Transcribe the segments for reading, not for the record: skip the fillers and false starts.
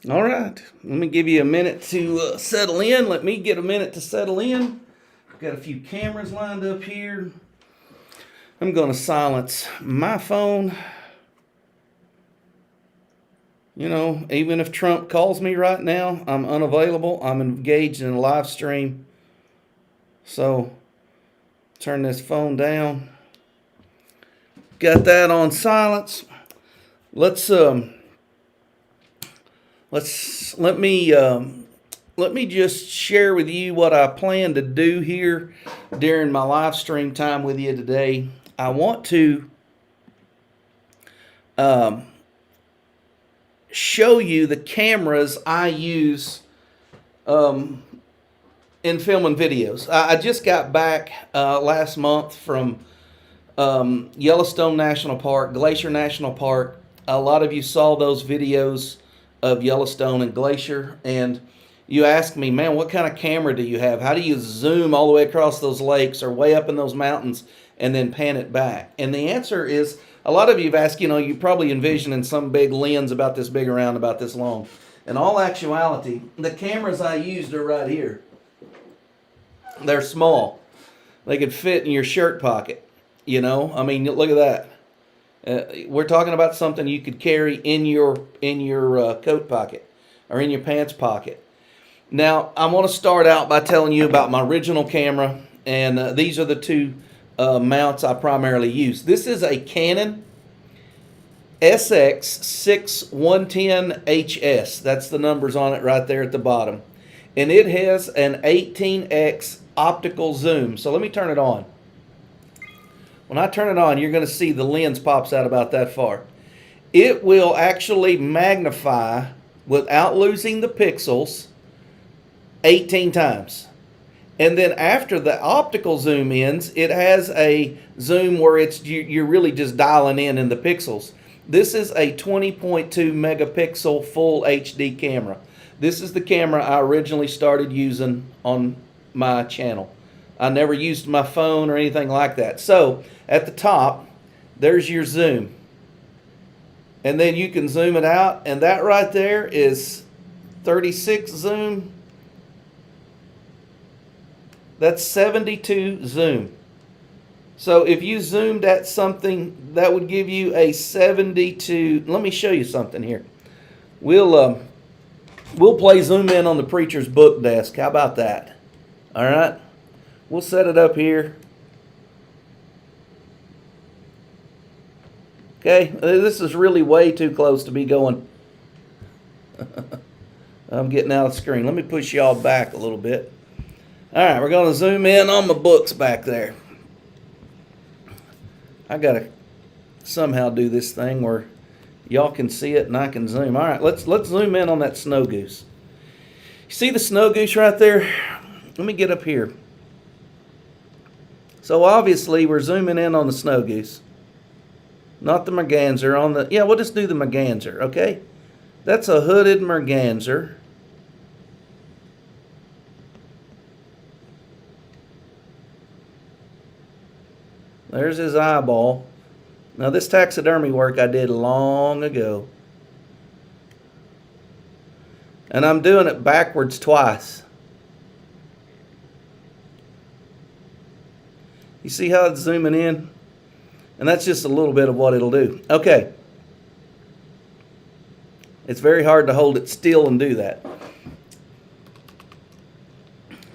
All right, let me give you a minute to settle in. Let me get a minute to settle in. Got a few cameras lined up here. I'm going to silence my phone. You know, even if Trump calls me right now, I'm unavailable. I'm engaged in a live stream. So, turn this phone down. Got that on silence. Let's let me just share with you what I plan to do here during my live stream time with you today. I want to show you the cameras I use in filming videos. I just got back last month from Yellowstone National Park, Glacier National Park. A lot of you saw those videos of Yellowstone and Glacier, and you asked me, man, what kind of camera do you have? How do you zoom all the way across those lakes or way up in those mountains and then pan it back? And the answer is, a lot of you have asked, you probably envisioning some big lens about this big around, about this long. In all actuality, the cameras I used are right here. They're small. They could fit in your shirt pocket. I mean, look at that. We're talking about something you could carry in your coat pocket or in your pants pocket. Now, I want to start out by telling you about my original camera, and these are the two mounts I primarily use. This is a Canon SX6110HS. That's the numbers on it right there at the bottom. And it has an 18x optical zoom. So let me turn it on. When I turn it on, you're going to see the lens pops out about that far. It will actually magnify, without losing the pixels, 18 times. And then after the optical zoom ends, it has a zoom where you're really just dialing in the pixels. This is a 20.2 megapixel full HD camera. This is the camera I originally started using on my channel. I never used my phone or anything like that. So at the top, there's your zoom. And then you can zoom it out, and that right there is 36 zoom. That's 72 zoom. So if you zoomed at something, that would give you a 72. Let me show you something here. We'll play zoom in on the preacher's book desk. How about that? All right. We'll set it up here. Okay, this is really way too close to be going. I'm getting out of the screen. Let me push y'all back a little bit. All right, we're going to zoom in on my books back there. I got to somehow do this thing where y'all can see it and I can zoom. All right, let's zoom in on that snow goose. You see the snow goose right there? Let me get up here. So obviously we're zooming in on the snow goose, not the merganser. We'll just do the merganser, okay? That's a hooded merganser. There's his eyeball. Now this taxidermy work I did long ago. And I'm doing it backwards twice. You see how it's zooming in? And that's just a little bit of what it'll do. Okay. It's very hard to hold it still and do that.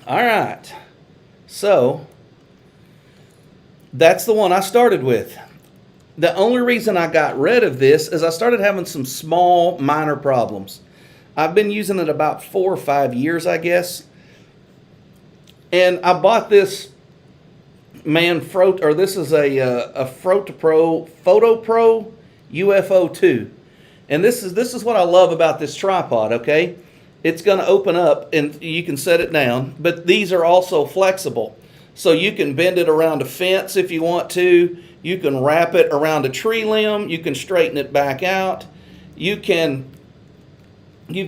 All right. So that's the one I started with. The only reason I got rid of this is I started having some small, minor problems. I've been using it about 4 or 5 years, I guess. And I bought this this is a Photo Pro UFO 2. And this is what I love about this tripod, okay? It's going to open up and you can set it down, but these are also flexible. So you can bend it around a fence if you want to. You can wrap it around a tree limb. You can straighten it back out. You've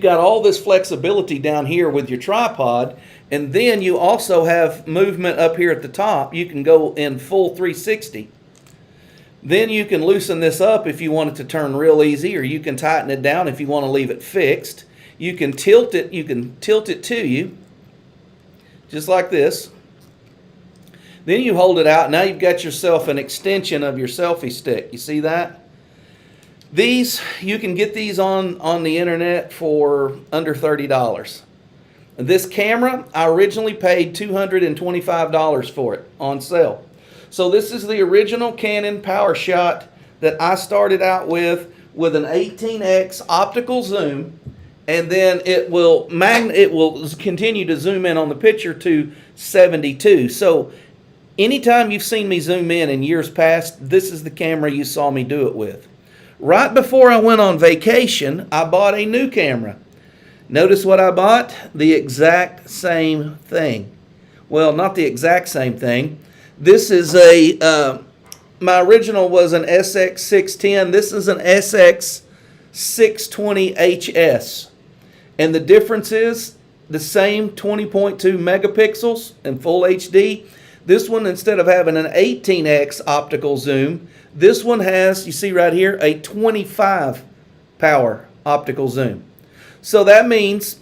got all this flexibility down here with your tripod. And then you also have movement up here at the top. You can go in full 360. Then you can loosen this up if you want it to turn real easy, or you can tighten it down if you want to leave it fixed. You can tilt it to you, just like this. Then you hold it out. Now you've got yourself an extension of your selfie stick. You see that? These, you can get these on the internet for under $30. This camera, I originally paid $225 for it on sale. So this is the original Canon PowerShot that I started out with an 18x optical zoom, and then it will continue to zoom in on the picture to 72. So anytime you've seen me zoom in years past, this is the camera you saw me do it with. Right before I went on vacation, I bought a new camera. Notice what I bought? The exact same thing. Well, not the exact same thing. This is my original was an SX610. This is an SX620HS. And the difference is the same 20.2 megapixels in full HD. This one, instead of having an 18x optical zoom, this one has, you see right here, a 25 power optical zoom. So that means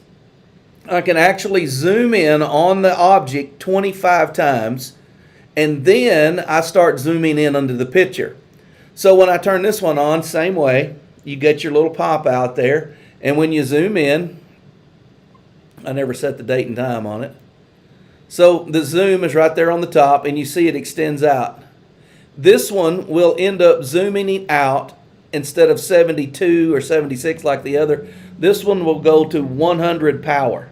I can actually zoom in on the object 25 times, and then I start zooming in under the picture. So when I turn this one on, same way, you get your little pop out there, and when you zoom in, I never set the date and time on it. So the zoom is right there on the top, and you see it extends out. This one will end up zooming it out instead of 72 or 76 like the other. This one will go to 100 power.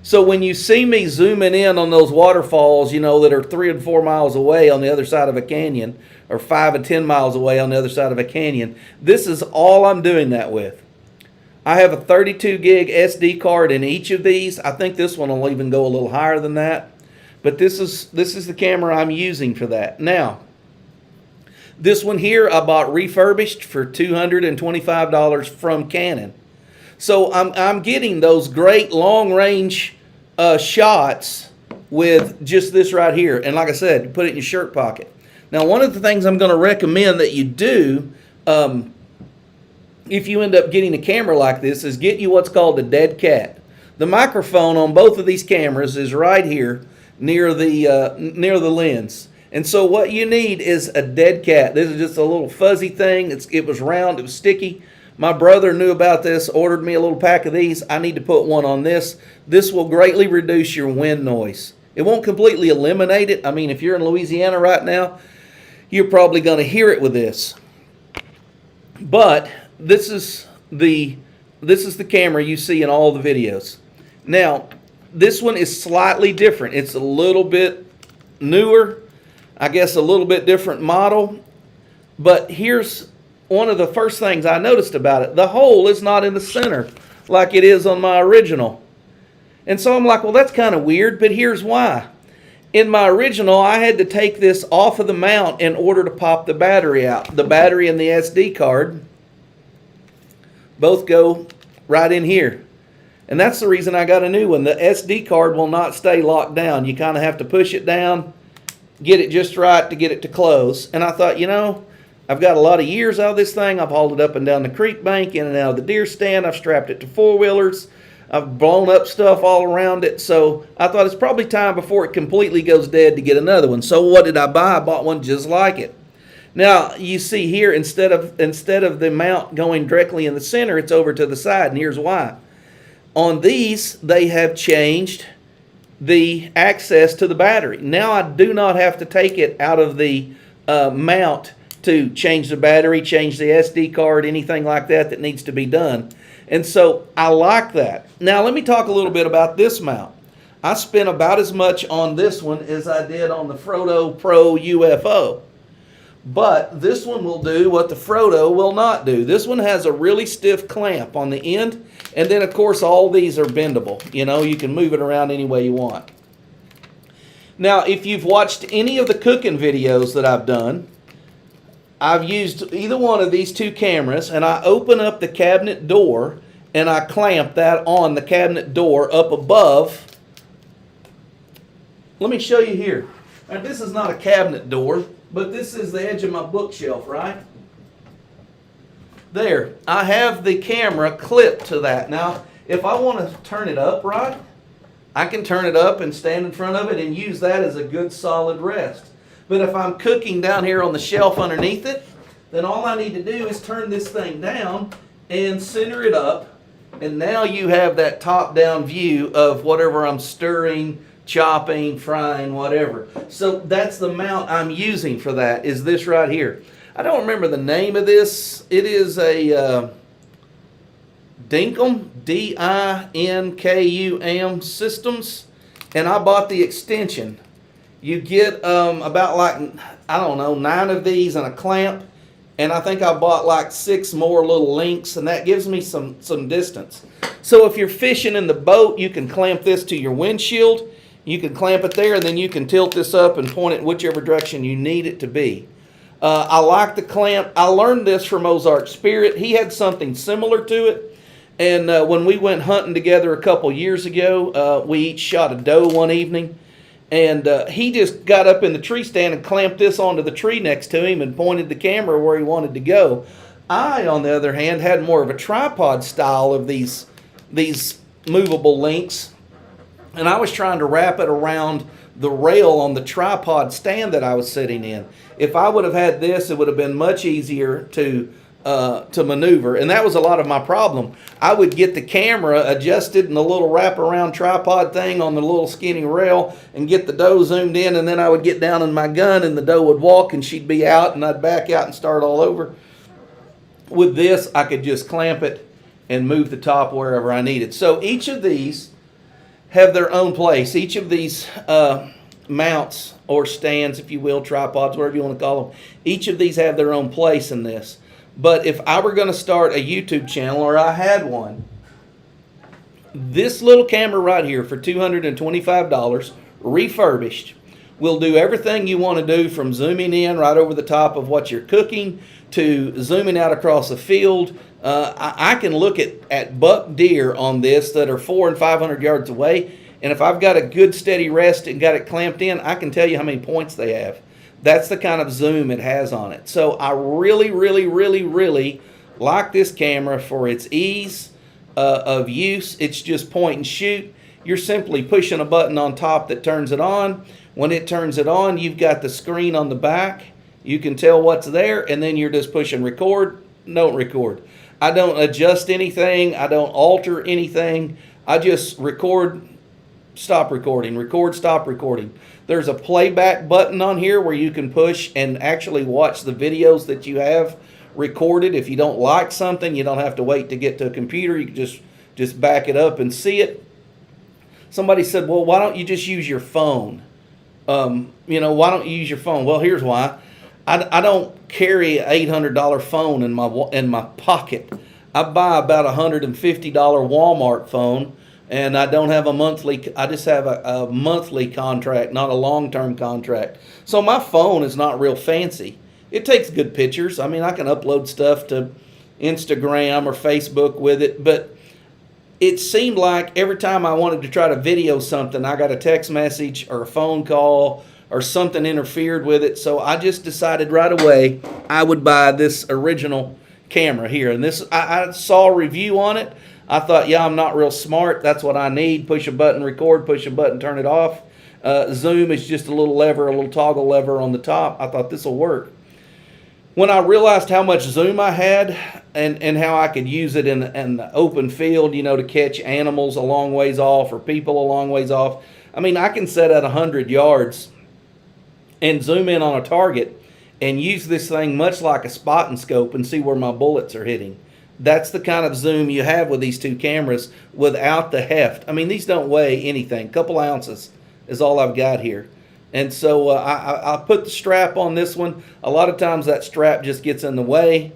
So when you see me zooming in on those waterfalls, you know, that are 3 and 4 miles away on the other side of a canyon, or 5 and 10 miles away on the other side of a canyon, this is all I'm doing that with. I have a 32 gig SD card in each of these. I think this one will even go a little higher than that. But this is the camera I'm using for that. Now, this one here I bought refurbished for $225 from Canon. So I'm getting those great long range shots with just this right here. And like I said, you put it in your shirt pocket. Now, one of the things I'm going to recommend that you do if you end up getting a camera like this is get you what's called a dead cat. The microphone on both of these cameras is right here near the lens. And so what you need is a dead cat. This is just a little fuzzy thing. It was round, it was sticky. My brother knew about this, ordered me a little pack of these. I need to put one on this. This will greatly reduce your wind noise. It won't completely eliminate it. I mean, if you're in Louisiana right now, you're probably going to hear it with this. But this is the camera you see in all the videos. Now, this one is slightly different. It's a little bit newer, I guess a little bit different model. But here's one of the first things I noticed about it. The hole is not in the center like it is on my original. And so I'm like, well, that's kind of weird, but here's why. In my original, I had to take this off of the mount in order to pop the battery out. The battery and the SD card both go right in here. And that's the reason I got a new one. The SD card will not stay locked down. You kind of have to push it down, get it just right to get it to close. And I thought, you know, I've got a lot of years out of this thing. I've hauled it up and down the creek bank, in and out of the deer stand. I've strapped it to four-wheelers. I've blown up stuff all around it. So I thought it's probably time before it completely goes dead to get another one. So what did I buy? I bought one just like it. Now, you see here, instead of the mount going directly in the center, it's over to the side, and here's why. On these, they have changed the access to the battery. Now I do not have to take it out of the mount to change the battery, change the SD card, anything like that needs to be done. And so I like that. Now let me talk a little bit about this mount. I spent about as much on this one as I did on the Frodo Pro UFO. But this one will do what the Frodo will not do. This one has a really stiff clamp on the end, and then of course all these are bendable. You know, you can move it around any way you want. Now, if you've watched any of the cooking videos that I've done, I've used either one of these two cameras, and I open up the cabinet door and I clamp that on the cabinet door up above. Let me show you here. Now, this is not a cabinet door, but this is the edge of my bookshelf, right? There, I have the camera clipped to that. Now, If I want to turn it up right, I can turn it up and stand in front of it and use that as a good solid rest. But if I'm cooking down here on the shelf underneath it, then all I need to do is turn this thing down and center it up. And now you have that top-down view of whatever I'm stirring, chopping, frying, whatever. So that's the mount I'm using for that, is this right here. I don't remember the name of this. It is a Dinkum, D-I-N-K-U-M Systems, and I bought the extension. You get about like, I don't know, 9 of these and a clamp, and I think I bought like 6 more little links, and that gives me some distance. So if you're fishing in the boat, you can clamp this to your windshield. You can clamp it there, and then you can tilt this up and point it whichever direction you need it to be. I like the clamp. I learned this from Ozark Spirit. He had something similar to it. And when we went hunting together a couple years ago, we each shot a doe one evening. And he just got up in the tree stand and clamped this onto the tree next to him and pointed the camera where he wanted to go. I, on the other hand, had more of a tripod style of these movable links. And I was trying to wrap it around the rail on the tripod stand that I was sitting in. If I would have had this, it would have been much easier to maneuver, and that was a lot of my problem. I would get the camera adjusted in the little wraparound tripod thing on the little skinny rail and get the doe zoomed in, and then I would get down on my gun and the doe would walk and she'd be out and I'd back out and start all over. With this, I could just clamp it and move the top wherever I needed. So each of these have their own place. Each of these mounts or stands, if you will, tripods, whatever you want to call them, each of these have their own place in this. But if I were going to start a YouTube channel, or I had one, this little camera right here for $225, refurbished, will do everything you want to do, from zooming in right over the top of what you're cooking to zooming out across the field. I can look at buck deer on this that are 400 and 500 yards away, and if I've got a good steady rest and got it clamped in, I can tell you how many points they have. That's the kind of zoom it has on it. So I really, really, really, really like this camera for its ease of use. It's just point and shoot. You're simply pushing a button on top that turns it on. When it turns it on, you've got the screen on the back. You can tell what's there, and then you're just pushing record, don't record. I don't adjust anything. I don't alter anything. I just record, stop recording, record, stop recording. There's a playback button on here where you can push and actually watch the videos that you have recorded. If you don't like something, you don't have to wait to get to a computer. You can just back it up and see it. Somebody said, well, why don't you just use your phone? Why don't you use your phone? Well, here's why. I don't carry an $800 phone in my pocket. I buy about a $150 Walmart phone, and I don't have a monthly. I just have a monthly contract, not a long-term contract. So my phone is not real fancy. It takes good pictures. I mean, I can upload stuff to Instagram or Facebook with it, but it seemed like every time I wanted to try to video something, I got a text message or a phone call or something interfered with it. So I just decided right away I would buy this original camera here. And this, I saw a review on it. I thought, yeah, I'm not real smart. That's what I need. Push a button, record, push a button, turn it off. Zoom is just a little lever, a little toggle lever on the top. I thought this will work. When I realized how much zoom I had and how I could use it in the open field, to catch animals a long ways off or people a long ways off. I mean, I can set at 100 yards and zoom in on a target and use this thing much like a spotting scope and see where my bullets are hitting. That's the kind of zoom you have with these two cameras without the heft. I mean, these don't weigh anything. A couple ounces is all I've got here. And so I put the strap on this one. A lot of times that strap just gets in the way.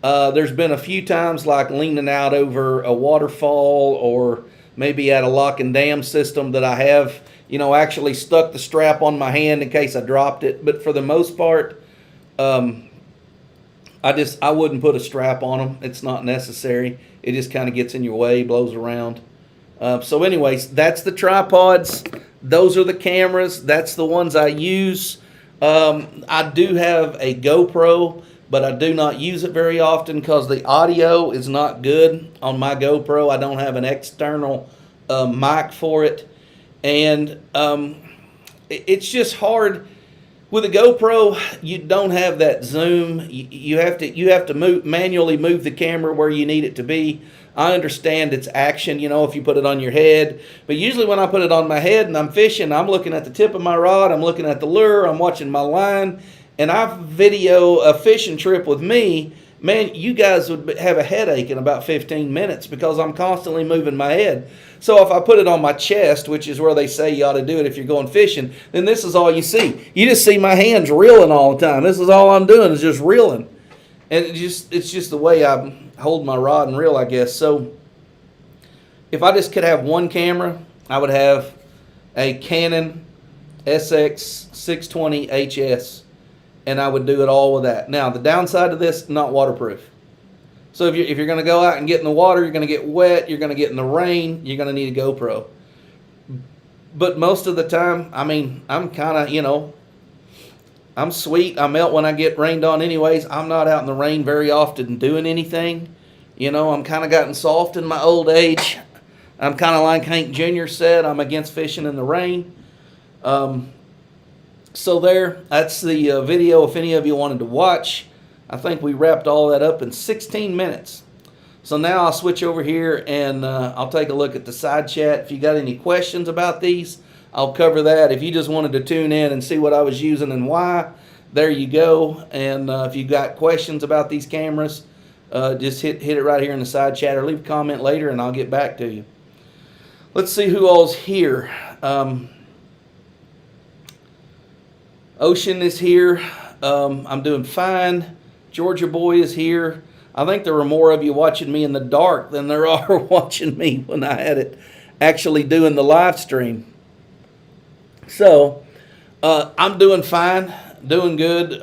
There's been a few times like leaning out over a waterfall or maybe at a lock and dam system that I have, actually stuck the strap on my hand in case I dropped it. But for the most part, I wouldn't put a strap on them. It's not necessary. It just kind of gets in your way, blows around. So anyways, that's the tripods. Those are the cameras. That's the ones I use. I do have a GoPro but I do not use it very often because the audio is not good on my GoPro. I don't have an external mic for it, and it's just hard. With a GoPro, you don't have that zoom. You have to manually move the camera where you need it to be. I understand it's action, if you put it on your head. But usually when I put it on my head and I'm fishing, I'm looking at the tip of my rod, I'm looking at the lure, I'm watching my line, and I video a fishing trip with me. Man, you guys would have a headache in about 15 minutes because I'm constantly moving my head. So if I put it on my chest, which is where they say you ought to do it if you're going fishing, then this is all you see. You just see my hands reeling all the time. This is all I'm doing is just reeling. And it's just the way I hold my rod and reel, I guess. So if I just could have one camera, I would have a Canon SX620 HS, and I would do it all with that. Now, the downside to this, not waterproof. So if you're going to go out and get in the water, you're going to get wet, you're going to get in the rain, you're going to need a GoPro. But most of the time, I'm kind of, I'm sweet. I melt when I get rained on anyways. I'm not out in the rain very often doing anything. I'm kind of gotten soft in my old age. I'm kind of like Hank Jr. said, I'm against fishing in the rain. So that's the video if any of you wanted to watch. I think we wrapped all that up in 16 minutes. So now I'll switch over here and I'll take a look at the side chat. If you got any questions about these, I'll cover that. If you just wanted to tune in and see what I was using and why, there you go. And if you got questions about these cameras, just hit it right here in the side chat or leave a comment later and I'll get back to you. Let's see who all's here. Ocean is here. I'm doing fine. Georgia Boy is here. I think there were more of you watching me in the dark than there are watching me when I had it actually doing the live stream. So, I'm doing fine, doing good.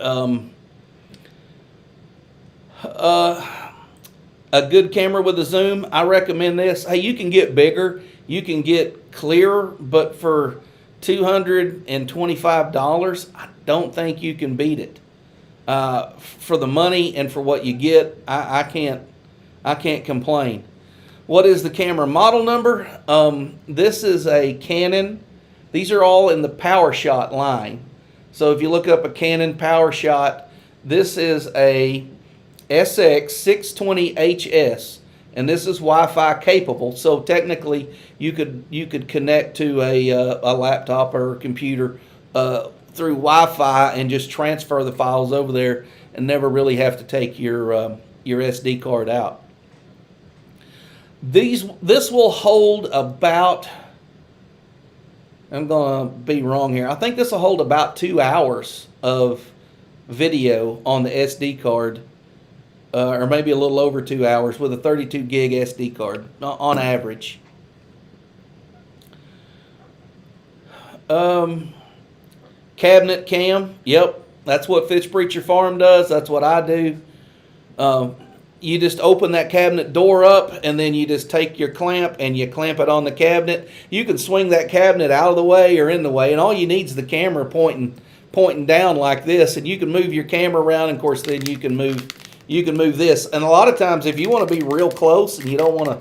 A good camera with a zoom, I recommend this. Hey, you can get bigger, you can get clearer, but for $225, I don't think you can beat it. For the money and for what you get, I can't complain. What is the camera model number? This is a Canon. These are all in the PowerShot line. So if you look up a Canon PowerShot, this is a SX620HS, and this is Wi-Fi capable. So technically, you could connect to a laptop or a computer through Wi-Fi and just transfer the files over there and never really have to take your SD card out. This will hold about, I'm going to be wrong here, I think this will hold about 2 hours of video on the SD card, or maybe a little over 2 hours with a 32 gig SD card on average. Cabinet cam, yep, that's what Fish Preacher Farm does. That's what I do. You just open that cabinet door up and then you just take your clamp and you clamp it on the cabinet. You can swing that cabinet out of the way or in the way, and all you need is the camera pointing down like this, and you can move your camera around, and of course then you can move this. And a lot of times if you want to be real close and you don't want to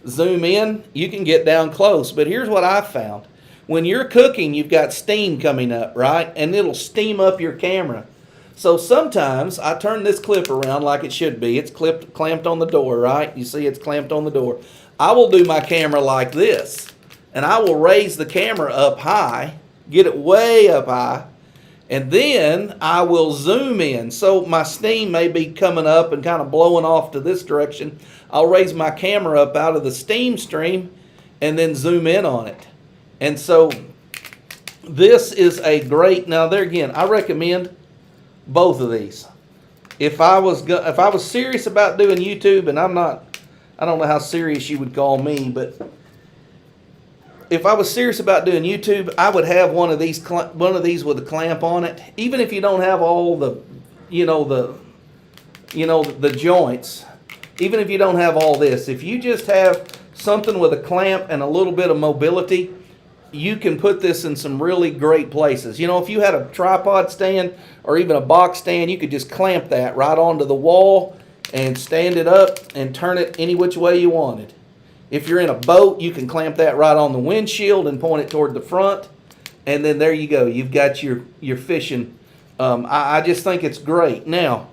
zoom in, you can get down close. But here's what I've found. When you're cooking, you've got steam coming up, right? And it'll steam up your camera. So sometimes I turn this clip around like it should be. It's clamped on the door, right? You see it's clamped on the door. I will do my camera like this, and I will raise the camera up high, get it way up high, and then I will zoom in. So my steam may be coming up and kind of blowing off to this direction. I'll raise my camera up out of the steam stream and then zoom in on it. And so this is a great, now there again, I recommend both of these. If I was serious about doing YouTube, and I don't know how serious you would call me, but if I was serious about doing YouTube, I would have one of these with a clamp on it. Even if you don't have all the joints, even if you don't have all this, if you just have something with a clamp and a little bit of mobility, you can put this in some really great places. You know, if you had a tripod stand or even a box stand, you could just clamp that right onto the wall and stand it up and turn it any which way you wanted. If you're in a boat, you can clamp that right on the windshield and point it toward the front. And then there you go. You've got your fishing. I just think it's great. Now,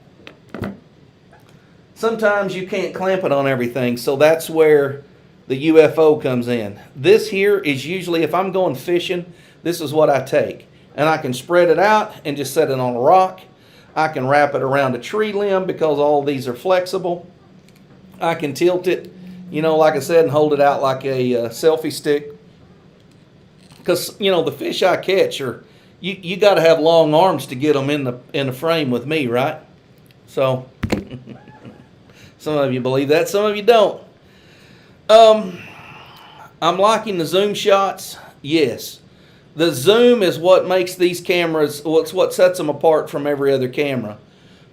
sometimes you can't clamp it on everything, so that's where the UFO comes in. This here is usually, if I'm going fishing, this is what I take. And I can spread it out and just set it on a rock. I can wrap it around a tree limb because all these are flexible. I can tilt it, you know, like I said, and hold it out like a selfie stick. Because, you know, the fish I catch are, you got to have long arms to get them in the frame with me, right? So, some of you believe that, some of you don't. I'm liking the zoom shots. Yes. The zoom is what makes these cameras, it's what sets them apart from every other camera.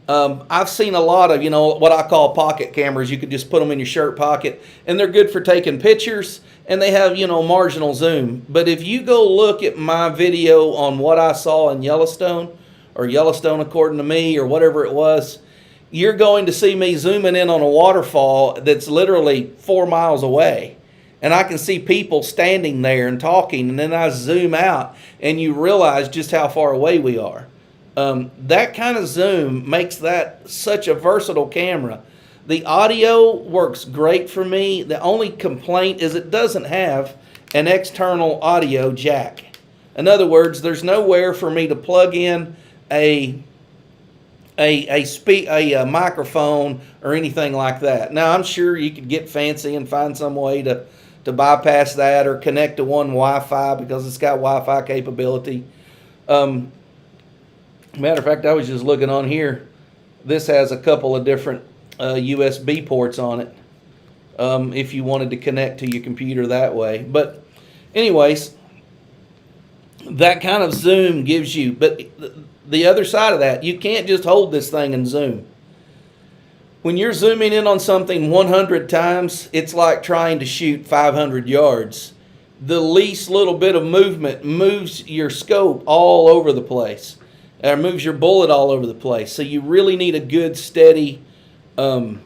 I've seen a lot of, you know, what I call pocket cameras. You could just put them in your shirt pocket, and they're good for taking pictures, and they have, you know, marginal zoom. But if you go look at my video on what I saw in Yellowstone, or Yellowstone according to me, or whatever it was, you're going to see me zooming in on a waterfall that's literally 4 miles away. And I can see people standing there and talking, and then I zoom out, and you realize just how far away we are. That kind of zoom makes that such a versatile camera. The audio works great for me. The only complaint is it doesn't have an external audio jack. In other words, there's nowhere for me to plug in a microphone or anything like that. Now, I'm sure you could get fancy and find some way to bypass that or connect to one Wi-Fi because it's got Wi-Fi capability. Matter of fact, I was just looking on here. This has a couple of different USB ports on it if you wanted to connect to your computer that way. But anyways, that kind of zoom gives you, but the other side of that, you can't just hold this thing and zoom. When you're zooming in on something 100 times, it's like trying to shoot 500 yards. The least little bit of movement moves your scope all over the place. Or moves your bullet all over the place. So you really need a good steady rest,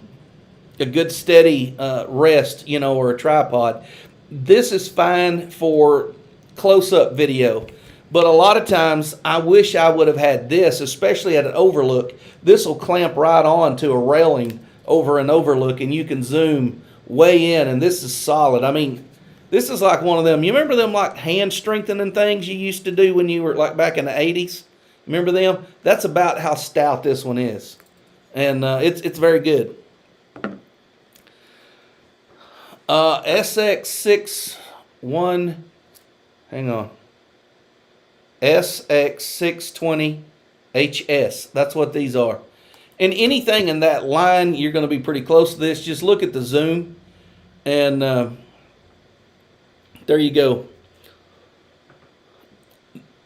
you know, or a tripod. This is fine for close-up video. But a lot of times, I wish I would have had this, especially at an overlook. This will clamp right on to a railing over an overlook, and you can zoom way in, and this is solid. I mean, this is like one of them. You remember them like hand strengthening things you used to do when you were like back in the 80s? Remember them? That's about how stout this one is. And it's very good. SX61, hang on. SX620HS. That's what these are. And anything in that line, you're going to be pretty close to this. Just look at the zoom. And there you go.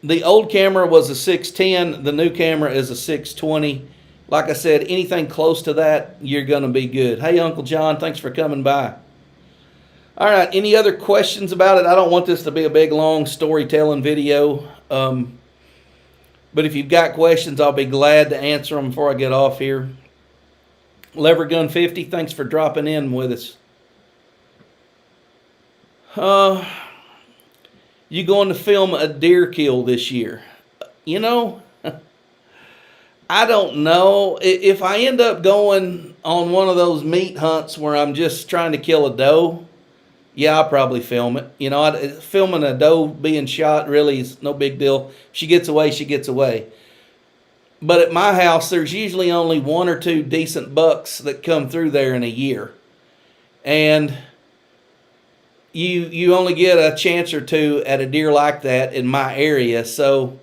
The old camera was a 610. The new camera is a 620. Like I said, anything close to that, you're going to be good. Hey, Uncle John, thanks for coming by. All right, any other questions about it? I don't want this to be a big, long storytelling video. But if you've got questions, I'll be glad to answer them before I get off here. Lever Gun 50, thanks for dropping in with us. You going to film a deer kill this year? You know, I don't know. If I end up going on one of those meat hunts where I'm just trying to kill a doe, yeah, I'll probably film it. You know, filming a doe being shot really is no big deal. If she gets away, she gets away. But at my house, there's usually only 1 or 2 decent bucks that come through there in a year. And you only get a chance or 2 at a deer like that in my area. So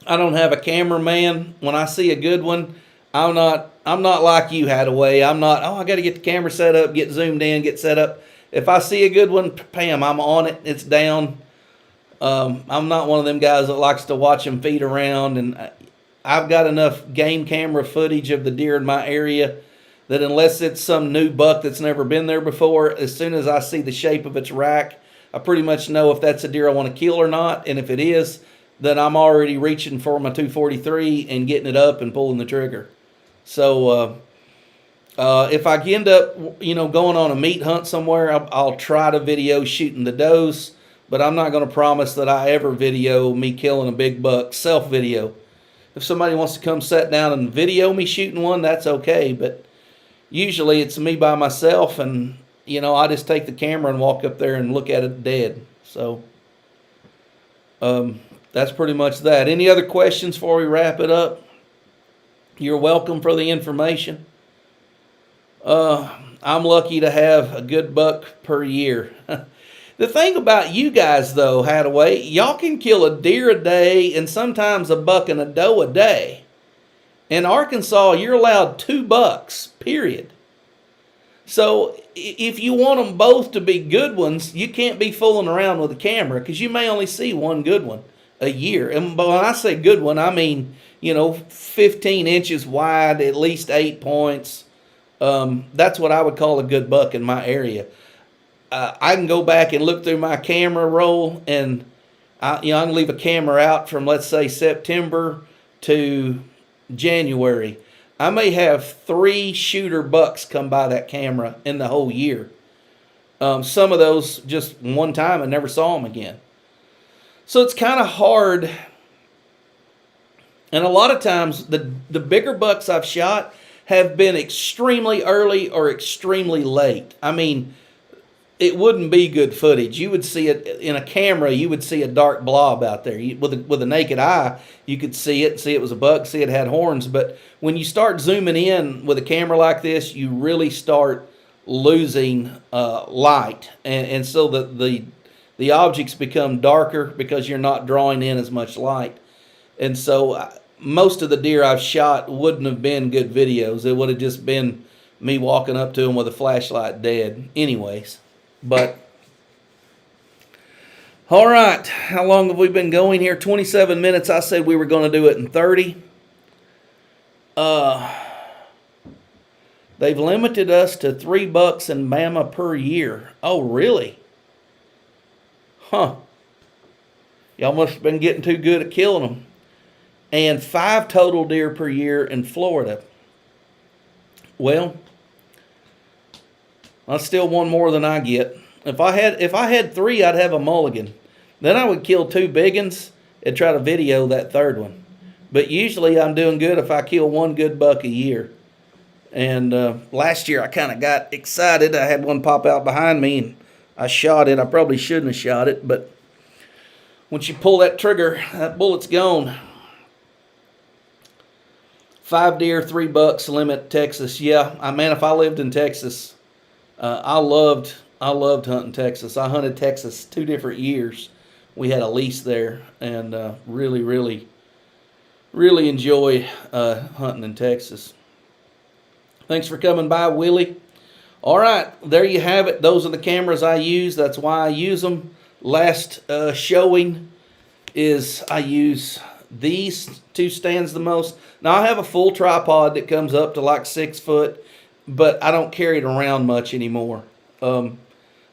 I don't have a cameraman. When I see a good one, I'm not like you, Hadaway. I'm not, I got to get the camera set up, get zoomed in, get set up. If I see a good one, bam, I'm on it. It's down. I'm not one of them guys that likes to watch them feed around. And I've got enough game camera footage of the deer in my area that unless it's some new buck that's never been there before, as soon as I see the shape of its rack, I pretty much know if that's a deer I want to kill or not. And if it is, then I'm already reaching for my 243 and getting it up and pulling the trigger. So if I end up, going on a meat hunt somewhere, I'll try to video shooting the does, but I'm not going to promise that I ever video me killing a big buck, self-video. If somebody wants to come sit down and video me shooting one, that's okay, but usually it's me by myself, and, I just take the camera and walk up there and look at it dead. So that's pretty much that. Any other questions before we wrap it up? You're welcome for the information. I'm lucky to have a good buck per year. The thing about you guys, though, Hadaway, y'all can kill a deer a day and sometimes a buck and a doe a day. In Arkansas, you're allowed 2 bucks, period. So if you want them both to be good ones, you can't be fooling around with a camera, because you may only see one good one a year. And when I say good one, I mean, 15 inches wide, at least 8 points. That's what I would call a good buck in my area. I can go back and look through my camera roll, and I can leave a camera out from, let's say, September to January. I may have 3 shooter bucks come by that camera in the whole year. Some of those just one time and never saw them again. So it's kind of hard. And a lot of times the bigger bucks I've shot have been extremely early or extremely late. I mean, it wouldn't be good footage. You would see it in a camera. You would see a dark blob out there. With a naked eye, you could see it was a buck, see it had horns. But when you start zooming in with a camera like this, you really start losing light. And so the objects become darker because you're not drawing in as much light. And so most of the deer I've shot wouldn't have been good videos. It would have just been me walking up to them with a flashlight dead anyways. But, all right, how long have we been going here? 27 minutes. I said we were going to do it in 30. They've limited us to 3 bucks in Bama per year. Oh, really? Huh. Y'all must have been getting too good at killing them. And 5 total deer per year in Florida. Well, that's still one more than I get. If I had 3, I'd have a mulligan. Then I would kill 2 big ones and try to video that 3rd one. But usually I'm doing good if I kill 1 good buck a year. And last year I kind of got excited. I had one pop out behind me and I shot it. I probably shouldn't have shot it, but once you pull that trigger, that bullet's gone. 5 deer, 3 bucks limit, Texas. Yeah, man, if I lived in Texas, I loved hunting Texas. I hunted Texas 2 different years. We had a lease there, and really, really, really enjoy hunting in Texas. Thanks for coming by, Willie. All right, there you have it. Those are the cameras I use. That's why I use them. Last showing is I use these 2 stands the most. Now, I have a full tripod that comes up to like 6 foot, but I don't carry it around much anymore.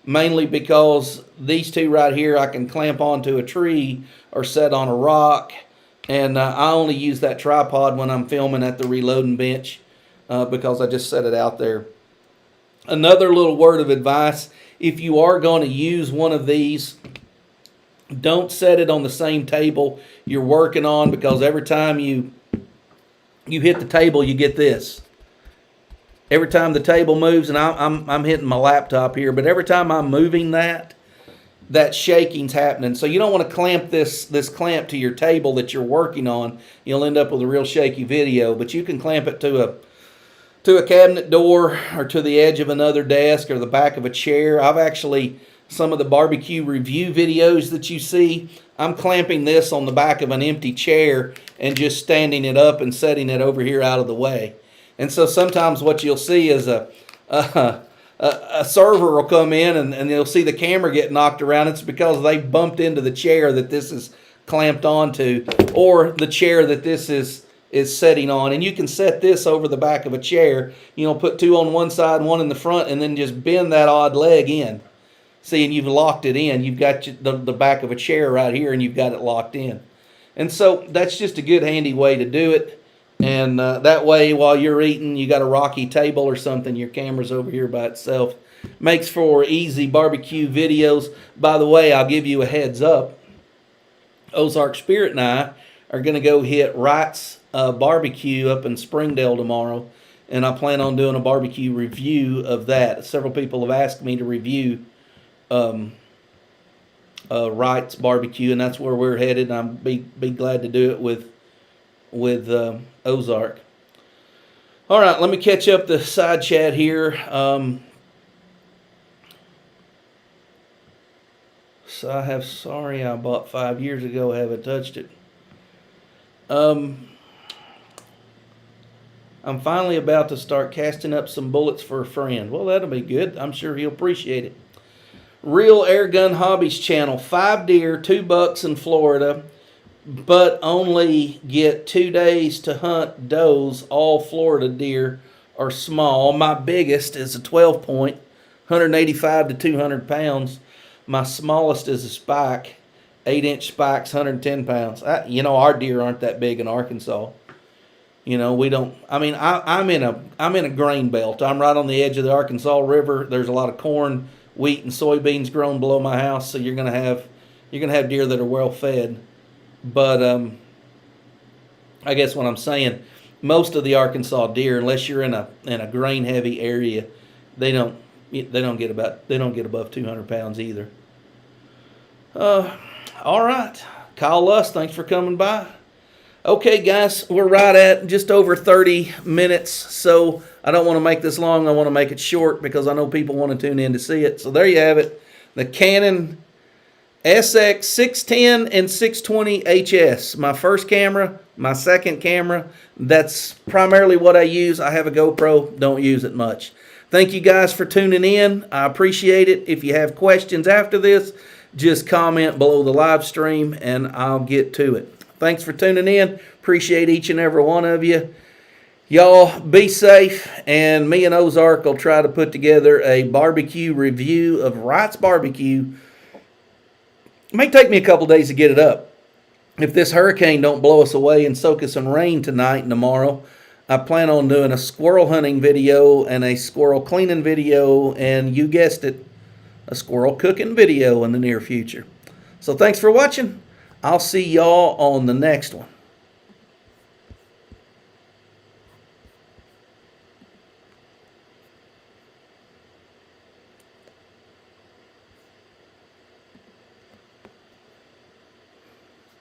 Mainly because these 2 right here I can clamp onto a tree or set on a rock, and I only use that tripod when I'm filming at the reloading bench because I just set it out there. Another little word of advice: if you are going to use one of these, don't set it on the same table you're working on, because every time you hit the table, you get this. Every time the table moves, and I'm hitting my laptop here, but every time I'm moving that shaking's happening. So you don't want to clamp this clamp to your table that you're working on. You'll end up with a real shaky video. But you can clamp it to a cabinet door or to the edge of another desk or the back of a chair. I've actually, some of the barbecue review videos that you see, I'm clamping this on the back of an empty chair and just standing it up and setting it over here out of the way. And so sometimes what you'll see is a server will come in and you'll see the camera get knocked around. It's because they bumped into the chair that this is clamped onto, or the chair that this is setting on. And you can set this over the back of a chair. Put 2 on one side, 1 in the front, and then just bend that odd leg in. See, and you've locked it in. You've got the back of a chair right here, and you've got it locked in. And so that's just a good, handy way to do it. And that way, while you're eating, you got a rocky table or something, your camera's over here by itself. Makes for easy barbecue videos. By the way, I'll give you a heads up. Ozark Spirit and I are going to go hit Wright's Barbecue up in Springdale tomorrow. And I plan on doing a barbecue review of that. Several people have asked me to review Wright's Barbecue, and that's where we're headed. And I'll be glad to do it with Ozark. All right, let me catch up the side chat here. So I have sorry I bought 5 years ago, haven't touched it. I'm finally about to start casting up some bullets for a friend. Well, that'll be good. I'm sure he'll appreciate it. Real Air Gun Hobbies channel. 5 deer, 2 bucks in Florida, but only get 2 days to hunt does. All Florida deer are small. My biggest is a 12 point, 185 to 200 pounds. My smallest is a spike, 8-inch spikes, 110 pounds. Our deer aren't that big in Arkansas. We don't. I mean, I'm in a grain belt. I'm right on the edge of the Arkansas River. There's a lot of corn, wheat, and soybeans grown below my house, so you're gonna have deer that are well fed. But I guess what I'm saying, most of the Arkansas deer, unless you're in a grain heavy area, they don't get above 200 pounds either. All right, Kyle Lust, thanks for coming by. Okay, guys, we're right at just over 30 minutes, so I don't want to make this long. I want to make it short because I know people want to tune in to see it. So there you have it, the Canon SX 610 and 620 HS. My first camera, my second camera. That's primarily what I use. I have a GoPro, don't use it much. Thank you guys for tuning in. I appreciate it. If you have questions after this, just comment below the live stream and I'll get to it. Thanks for tuning in. Appreciate each and every one of you. Y'all be safe, and me and Ozark will try to put together a barbecue review of Wright's Barbecue. It may take me a couple days to get it up. If this hurricane don't blow us away and soak us in rain tonight and tomorrow, I plan on doing a squirrel hunting video and a squirrel cleaning video, and you guessed it, a squirrel cooking video in the near future. So thanks for watching. I'll see y'all on the next one.